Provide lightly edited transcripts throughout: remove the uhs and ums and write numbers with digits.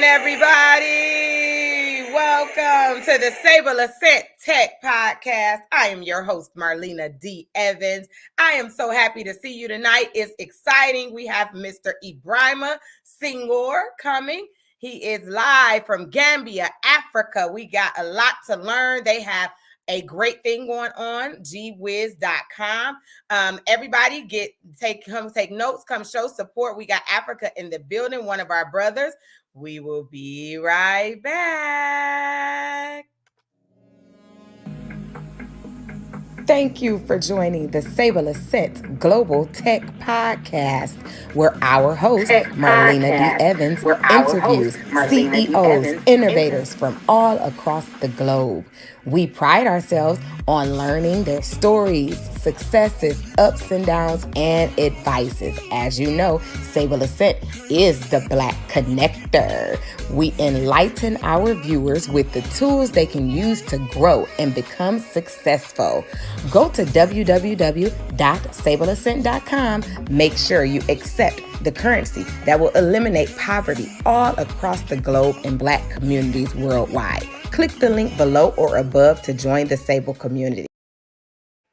Everybody. Welcome to the Sableassent Tech Podcast. I am your host, Marlena D. Evans. I am so happy to see you tonight. It's exciting. We have Mr. Ibrahima Senghor coming. He is live from Gambia, Africa. We got a lot to learn. They have a great thing going on, gwiz.com. Everybody come take notes, come show support. We got Africa in the building, one of our brothers. We will be right back. Thank you for joining the Sableassent Global Tech Podcast, where our host, Marlena D. Evans, interviews CEOs, innovators from all across the globe. We pride ourselves on learning their stories, successes, ups and downs, and advices. As you know, Sableassent is the Black Connector. We enlighten our viewers with the tools they can use to grow and become successful. Go to www.sableassent.com. Make sure you accept the currency that will eliminate poverty all across the globe in Black communities worldwide. Click the link below or above to join the Sable community.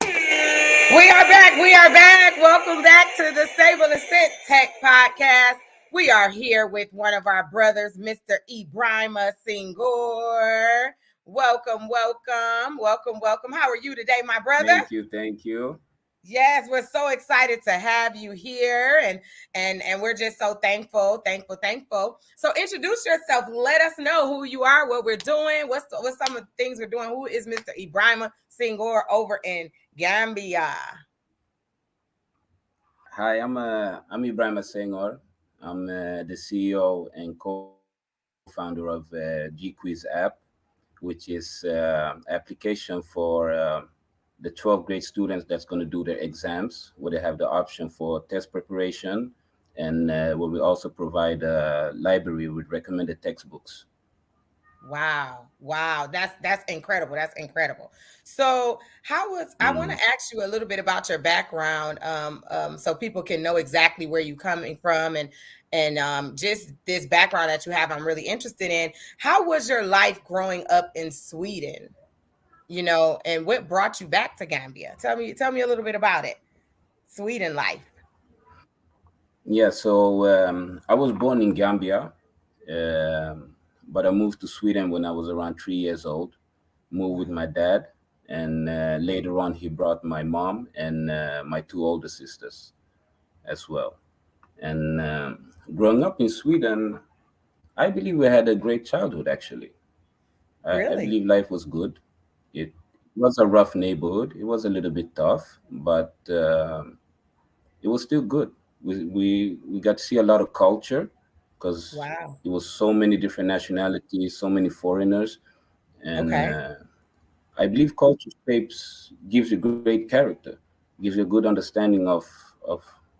We are back. Welcome back to the Sableassent Tech Podcast. We are here with one of our brothers, Mr. Ibrahima Senghor. Welcome. How are you today, my brother? Thank you. Yes, we're so excited to have you here, and we're just so thankful. So introduce yourself. Let us know who you are, what we're doing, what's some of the things we're doing. Who is Mr. Ibrahima Senghor over in Gambia? Hi, I'm Ibrahima Senghor. I'm the CEO and co-founder of GQuiz app, which is application for the 12th grade students that's going to do their exams, where they have the option for test preparation, and where we also provide a library with recommended textbooks. Wow, that's incredible. So I want to ask you a little bit about your background, so people can know exactly where you're coming from, and just this background that you have. I'm really interested in. How was your life growing up in Sweden? And what brought you back to Gambia? Tell me a little bit about it. Sweden life. Yeah, so I was born in Gambia, but I moved to Sweden when I was around 3 years old. Moved with my dad, and later on he brought my mom and my two older sisters as well. And growing up in Sweden, I believe we had a great childhood. Actually, I Really? believe life was good. It was a rough neighborhood. It was a little bit tough, but it was still good. We got to see a lot of culture because Wow. it was so many different nationalities, so many foreigners, and Okay. I believe culture shapes gives you great character, gives you a good understanding of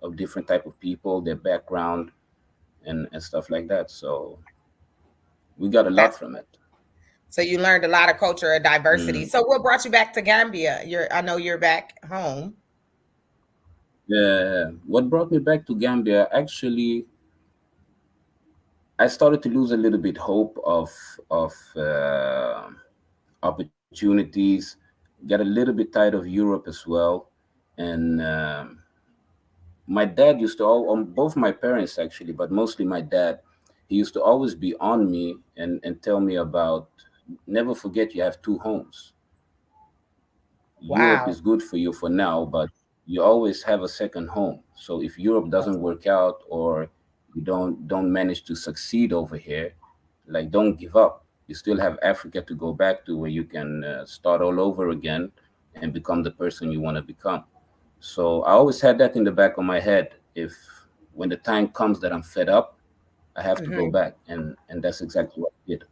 of different type of people, their background, and stuff like that. So we got a lot That's from it. So you learned a lot of culture and diversity. Mm. So what brought you back to Gambia? I know you're back home. What brought me back to Gambia? Actually, I started to lose a little bit hope of opportunities. Get a little bit tired of Europe as well, and my dad used to both my parents actually, but mostly my dad. He used to always be on me and tell me about, never forget you have two homes. Europe Wow. is good for you for now, but you always have a second home. So if Europe doesn't work out, or you don't manage to succeed over here, like, don't give up. You still have Africa to go back to, where you can start all over again and become the person you want to become. So I always had that in the back of my head. If when the time comes that I'm fed up, I have to go Hmm. back, and that's exactly what I did.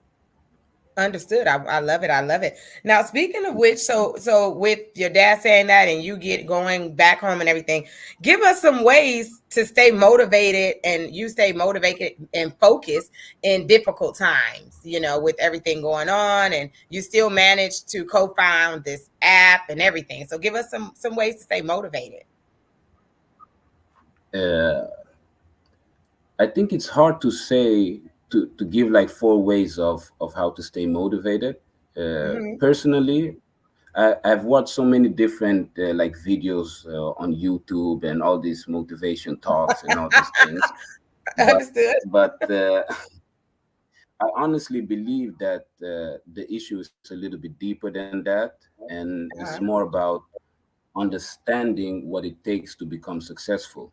Understood. I love it. Now, speaking of which, so with your dad saying that and you get going back home and everything, give us some ways to stay motivated, and you stay motivated and focused in difficult times, with everything going on, and you still manage to co-found this app and everything. So give us some ways to stay motivated. Uh, I think it's hard to to give like four ways of how to stay motivated. Mhm. Personally, I've watched so many different like videos on YouTube and all these motivation talks and all these things, but Understood. but I honestly believe that the issue is a little bit deeper than that, and it's Uh-huh. more about understanding what it takes to become successful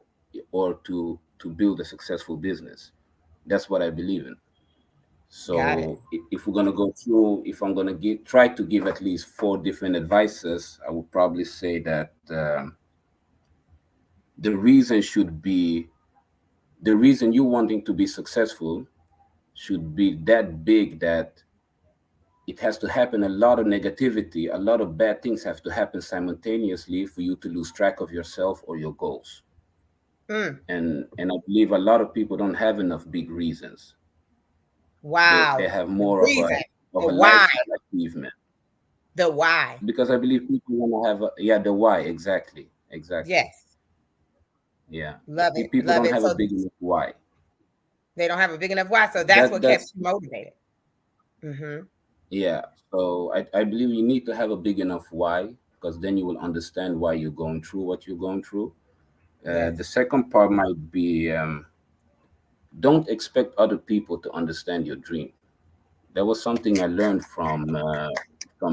or to build a successful business. That's what I believe in. Got it. So if we're gonna go through, if I'm gonna try to give at least four different advices, I would probably say that the reason should be the reason you wanting to be successful should be that big that it has to happen a lot of negativity, a lot of bad things have to happen simultaneously for you to lose track of yourself or your goals. Mm. And I believe a lot of people don't have enough big reasons. They Wow. have The more reason, of the a why, lifestyle achievement, the why. because I believe people want to have yeah, the why. Exactly. Yes. Yeah, Love it. people Love don't it. have a So big enough why. they don't have a big enough why. So that's that what kept that's you motivated. Mm-hmm. Yeah, so I believe you need to have a big enough why, because then you will understand why you're going through what you're going through. The Yes. second part might be don't expect other people to understand your dream. That was something I learned from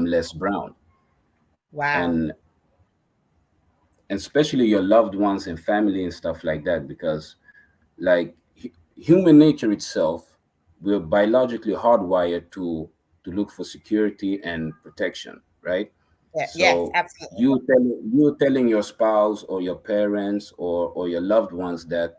Les Brown, Wow. and especially your loved ones and family and stuff like that, because like human nature itself, we're biologically hardwired to look for security and protection, right? Yeah, yes, So absolutely. you telling your spouse or your parents or your loved ones that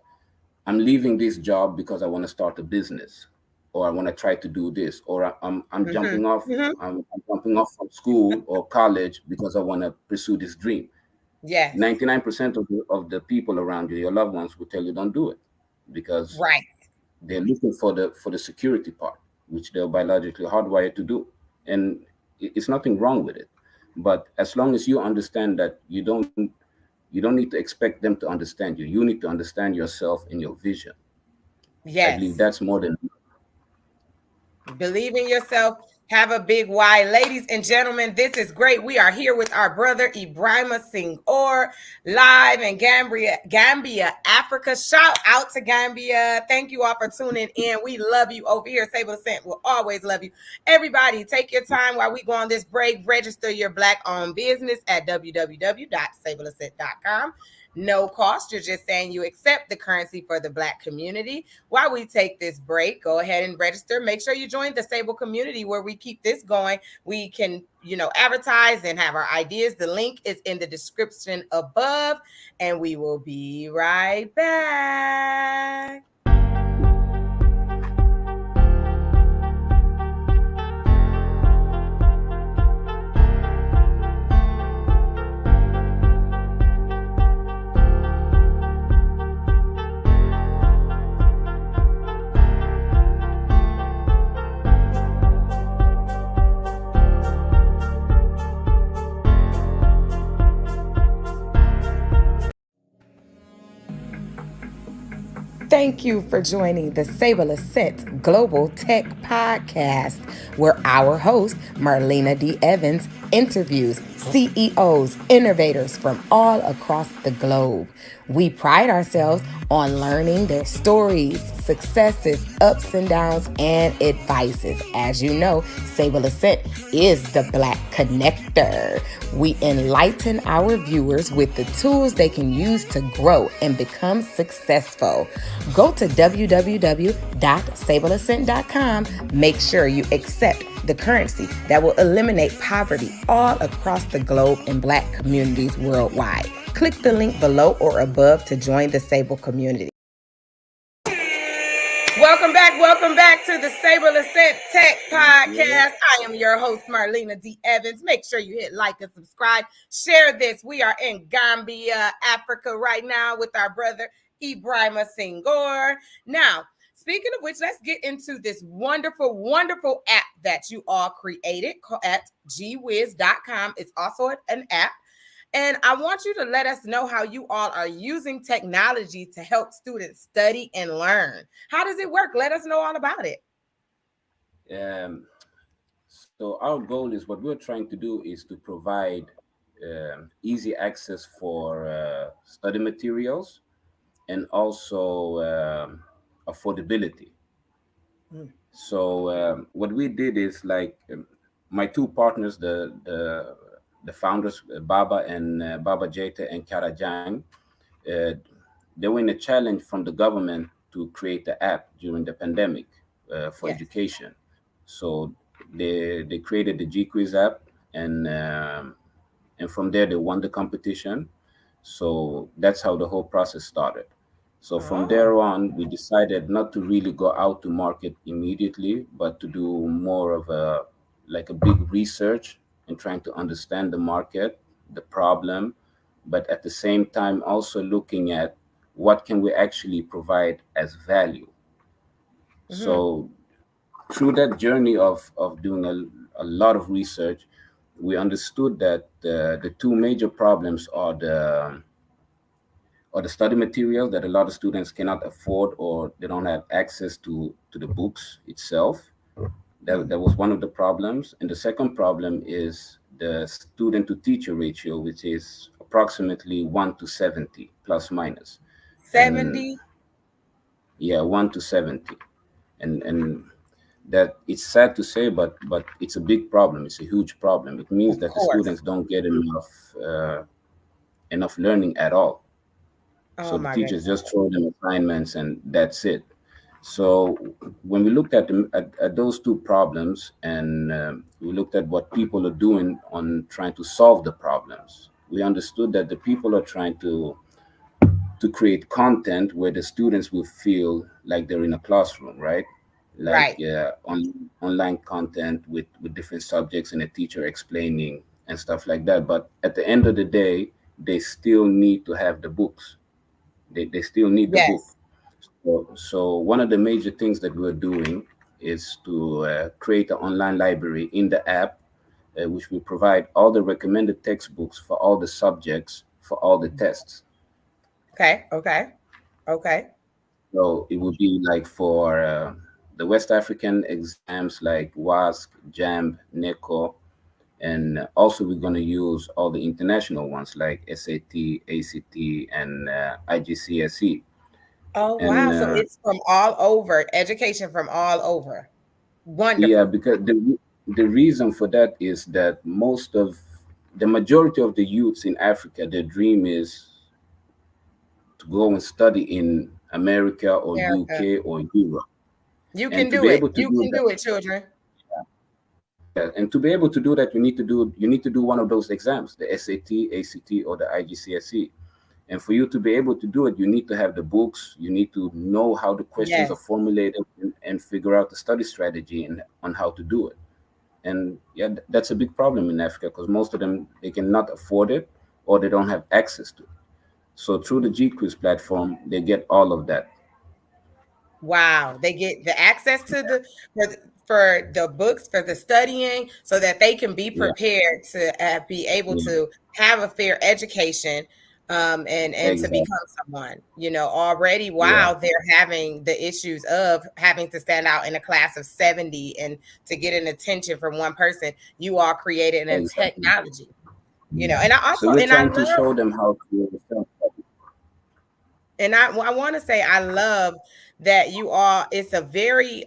I'm leaving this job because I want to start a business, or I want to try to do this, or I'm Mm-hmm. jumping off Mm-hmm. I'm jumping off from school or college because I want to pursue this dream. Yes. 99% of the people around you, your loved ones, will tell you don't do it because Right. they're looking for the security part, which they're biologically hardwired to do, and it's nothing wrong with it. But as long as you understand that you don't need to expect them to understand you. You need to understand yourself and your vision. I believe Yes. that's more than Believe in yourself. Have a big why. Ladies and gentlemen, this is great. We are here with our brother Ibrahima Singh live in Gambia, Africa. Shout out to Gambia. Thank you all for tuning in. We love you over here. Sableassent will always love you. Everybody, take your time while we go on this break. Register your Black-owned business at www.sableassent.com. No cost. You're just saying you accept the currency for the Black community. While we take this break, go ahead and register. Make sure you join the Sable community where we keep this going. We can, advertise and have our ideas. The link is in the description above, and we will be right back. Thank you for joining the Sableassent Global Tech Podcast, where our host, Marlena D. Evans, interviews CEOs, innovators from all across the globe. We pride ourselves on learning their stories, successes, ups and downs, and advices. As you know, Sableassent is the Black connector. We enlighten our viewers with the tools they can use to grow and become successful. Go to www.sableassent.com. Make sure you accept the currency that will eliminate poverty all across the globe in Black communities worldwide. Click the link below or above to join the Sable community. Welcome back to the Sableassent Tech yeah. Podcast. I am your host, Marlena D. Evans. Make sure you hit like and subscribe. Share this. We are in Gambia, Africa right now with our brother, Ibrahima Singh. Now, speaking of which, let's get into this wonderful, wonderful app that you all created at gwiz.com. It's also an app. And I want you to let us know how you all are using technology to help students study and learn. How does it work? Let us know all about it. Um, so our goal is what we're trying to do is to provide easy access for study materials and also affordability. Mm. So what we did is like my two partners, the founders, Baba and Baba Jeta and Karajang, uh, they were in a challenge from the government to create the app during the pandemic for Yes. education. So they created the GQuiz app, and from there they won the competition. So that's how the whole process started. So from Oh. there on, we decided not to really go out to market immediately, but to do more of a like a big research and trying to understand the market, the problem, but at the same time also looking at what can we actually provide as value. Hmm. So through that journey of doing a lot of research, we understood that the two major problems are the study material that a lot of students cannot afford or they don't have access to the books itself. That was one of the problems. And the second problem is the student to teacher ratio, which is approximately 1 to 70 plus minus. And 70. yeah, 1 to 70. And that it's sad to say, but it's a big problem. It's a huge problem. It means Of that the course. students don't get enough learning at all. So Oh the my teachers goodness. just throw them assignments and that's it. So when we looked at those two problems, and we looked at what people are doing on trying to solve the problems, we understood that the people are trying to create content where the students will feel like they're in a classroom, right? Like Right. online content with different subjects and a teacher explaining and stuff like that. But at the end of the day, they still need to have the books. They still need the book. Yes. So one of the major things that we're doing is to create an online library in the app, which will provide all the recommended textbooks for all the subjects for all the tests. Okay. Okay. Okay. So it would be like for the West African exams like WASC, JAMB, NECO, and also we're going to use all the international ones like SAT, ACT, and IGCSE. Oh wow. And So it's from all over, education from all over. yeah, Wonderful. because the reason for that is that the majority of the youths in Africa, their dream is to go and study in America or America. UK or Europe. You And can to do be it. able to You do can that, do it, children. yeah, and to be able to do that, you need to do one of those exams, the SAT, ACT, or the IGCSE. And for you to be able to do it, you need to have the books. You need to know how the questions are Yes. formulated and figure out the study strategy and on how to do it. And yeah, that's a big problem in Africa because most of them they cannot afford it or they don't have access to it. So through the GQuiz platform, they get all of that. Wow, they get the access to the for the books for the studying so that they can be Yeah, prepared to be able yeah, to have a fair education and to exactly. become someone. Already Yeah, while they're having the issues of having to stand out in a class of 70 and to get an attention from one person, you all created a exactly. technology. Yeah. And I So also we're and I trying to love show them how to self. And I want to say I love that you all, it's a very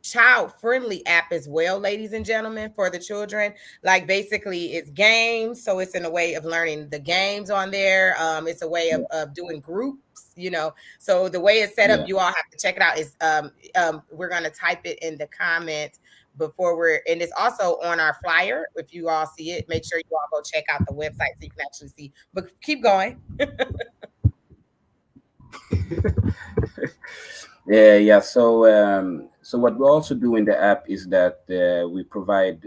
child friendly app as well, ladies and gentlemen, for the children. Like basically it's games. So it's in a way of learning the games on there. It's a way Yeah, of doing groups. So the way it's set up, yeah, you all have to check it out. Is we're gonna type it in the comments before and it's also on our flyer. If you all see it, make sure you all go check out the website so you can actually see. But keep going. yeah, yeah. So what we also do in the app is that we provide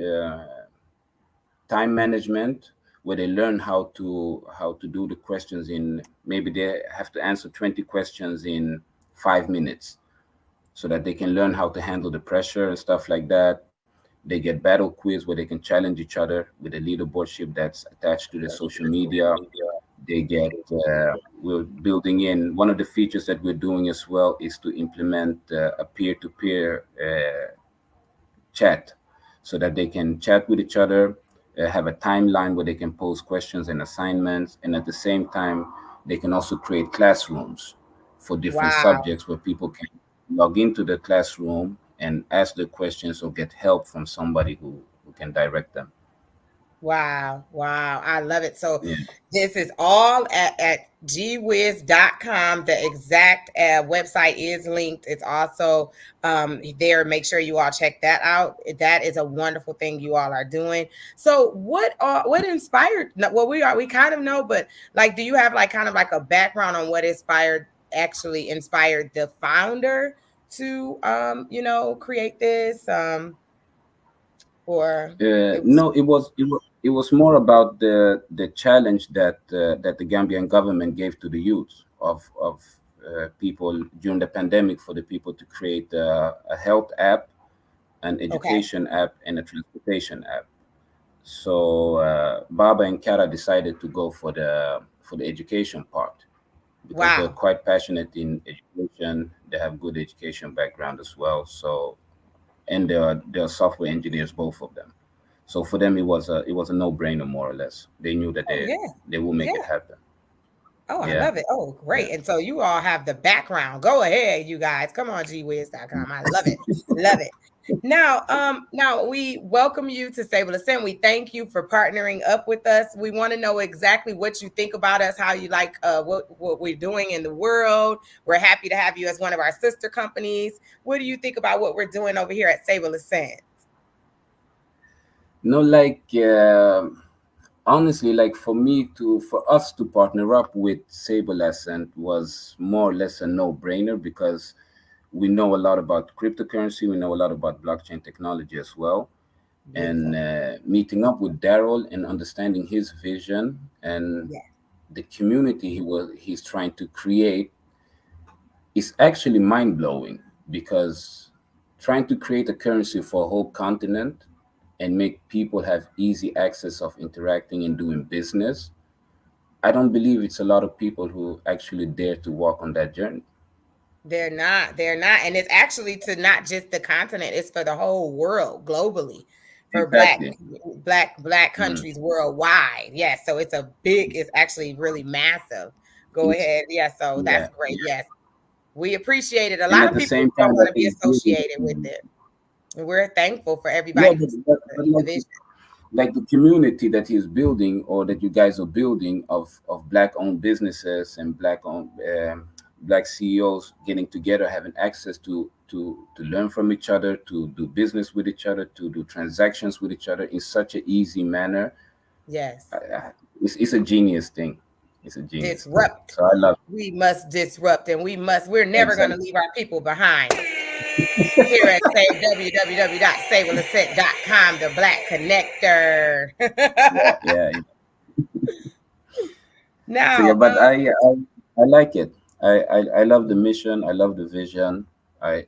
time management where they learn how to do the questions in maybe they have to answer 20 questions in 5 minutes so that they can learn how to handle the pressure and stuff like that. They get battle quiz where they can challenge each other with a leaderboardship that's attached to the social media. They get we're building in one of the features that we're doing as well is to implement a peer-to-peer chat, so that they can chat with each other, have a timeline where they can pose questions and assignments, and at the same time, they can also create classrooms for different Wow. subjects where people can log into the classroom and ask the questions or get help from somebody who can direct them. Wow, wow. I love it. So Yeah. this is all at gwiz.com. The exact website is linked. It's also there. Make sure you all check that out. That is a wonderful thing you all are doing. So what inspired, no, well, we kind of know, but like, do you have like kind of like a background on what inspired the founder to create this? Or it was No, it was more about the challenge that the Gambian government gave to the youth of people during the pandemic, for the people to create a health app, an okay. education app, and a transportation app. So Baba and Kara decided to go for the education part, because they're Wow. quite passionate in education. They have good education background as well. So, and they're software engineers, both of them. So for them, it was a no-brainer, more or less. They knew that Oh they yeah. they will make it Yeah. happen. Oh, I Yeah, love it. Oh, yeah. great. And so you all have the background. Go ahead, you guys. Come on, gwiz.com. I love it. Love it. Now we welcome you to Sableassent. We thank you for partnering up with us. We want to know exactly what you think about us, how you like what we're doing in the world. We're happy to have you as one of our sister companies. What do you think about what we're doing over here at Sableassent? No, like honestly, like for us to partner up with Sableassent was more or less a no-brainer, because we know a lot about cryptocurrency, we know a lot about blockchain technology as well, and Beautiful. meeting up with Daryl and understanding his vision and Yeah. the community he's trying to create is actually mind blowing, because trying to create a currency for a whole continent and make people have easy access of interacting and doing business, I don't believe it's a lot of people who actually dare to walk on that journey. They're not. They're not. And it's actually to not just the continent, it's for the whole world globally for Exactly. black Mm. countries worldwide. Yes. So it's actually really massive. Go It's, ahead. Yeah. So that's yeah, great. yeah. Yes. We appreciate it. A And lot at of the people same don't time want that to be he's building, associated with it. And we're thankful for yeah, everybody who sees but the vision. like the community that he's building, or that you guys are building, of black owned businesses and black CEOs getting together, having access to learn from each other, to do business with each other, to do transactions with each other in such an easy manner. Yes. It's a genius thing. It's a genius thing. Disrupt. So I love We must disrupt and we're it. never going to Exactly. leave our people behind. Here at say www.sableassent.com, the Black Connector. Yeah, yeah, yeah. So yeah, Now, but I like it. I love the mission. I love the vision. I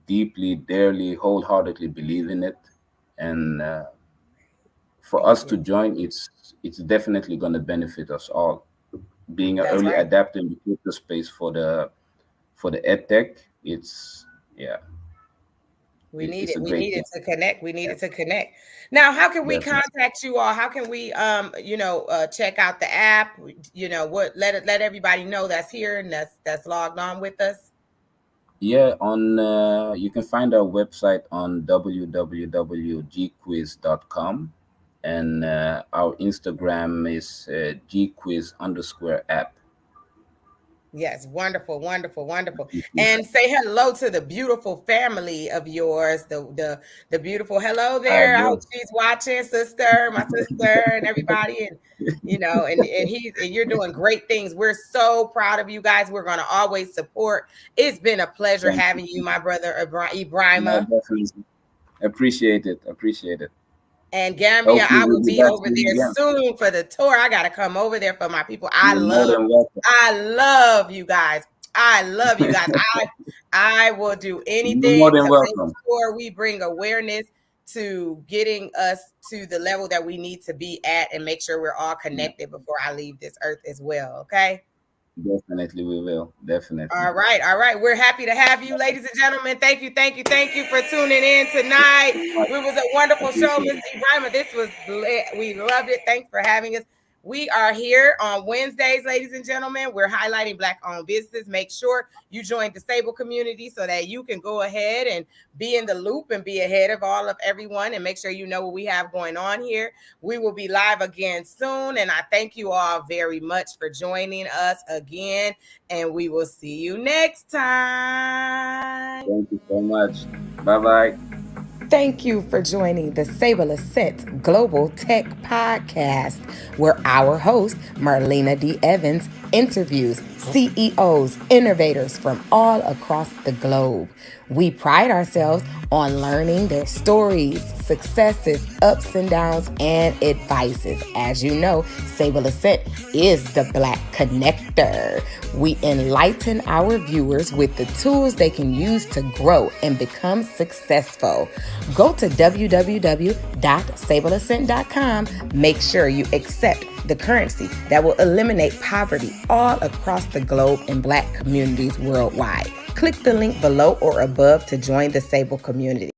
deeply, dearly, wholeheartedly believe in it, and for thank us you. to join, it's definitely going to benefit us all. Being an That's early right. adapter in the crypto space for the ed tech, it's yeah, We need it's it. a We great needed thing. to connect. We Yeah, needed to connect. Now, how can we definitely. contact you all? How can we check out the app? What let everybody know that's here and that's logged on with us. Yeah, on you can find our website on www.gquiz.com, and our Instagram is gquiz_app. Yes, wonderful, wonderful, wonderful. And say hello to the beautiful family of yours. The beautiful hello I there. I hope will. she's watching, sister, my sister, and everybody. And and you're doing great things. We're so proud of you guys. We're gonna always support. It's been a pleasure Thank having you, you. my brother No, Ibrahima. definitely appreciate it. Appreciate it. And Gambia, Hopefully, I we'll will be be back over soon there again. soon for the tour. I gotta come over there for my people. I You're more love, than welcome. I love you guys. I love you guys. I will do You're more anything than to make welcome. sure we bring awareness to getting us to the level that we need to be at and make sure we're all Yeah, connected before I leave this earth as well. Okay. Definitely we will. Definitely. All right, all right. We're happy to have you, ladies and gentlemen. Thank you, thank you, thank you for tuning in tonight. It was a wonderful show, Appreciate Miss it. Ibrahima. This was lit. We loved it. Thanks for having us. We are here on Wednesdays, ladies and gentlemen. We're highlighting Black-owned business. Make sure you join the Sable community so that you can go ahead and be in the loop and be ahead of all of everyone, and make sure you know what we have going on here. We will be live again soon, and I thank you all very much for joining us again, and we will see you next time. Thank you so much. Bye bye. Thank you for joining the Sableassent Global Tech Podcast, where our host, Marlena D. Evans, interviews CEOs, innovators from all across the globe. We pride ourselves on learning their stories, successes, ups and downs, and advices. As you know, Sableassent is the Black connector. We enlighten our viewers with the tools they can use to grow and become successful. Go to www.sableassent.com. Make sure you accept the currency that will eliminate poverty all across the globe in Black communities worldwide. Click the link below or above to join the Sable community.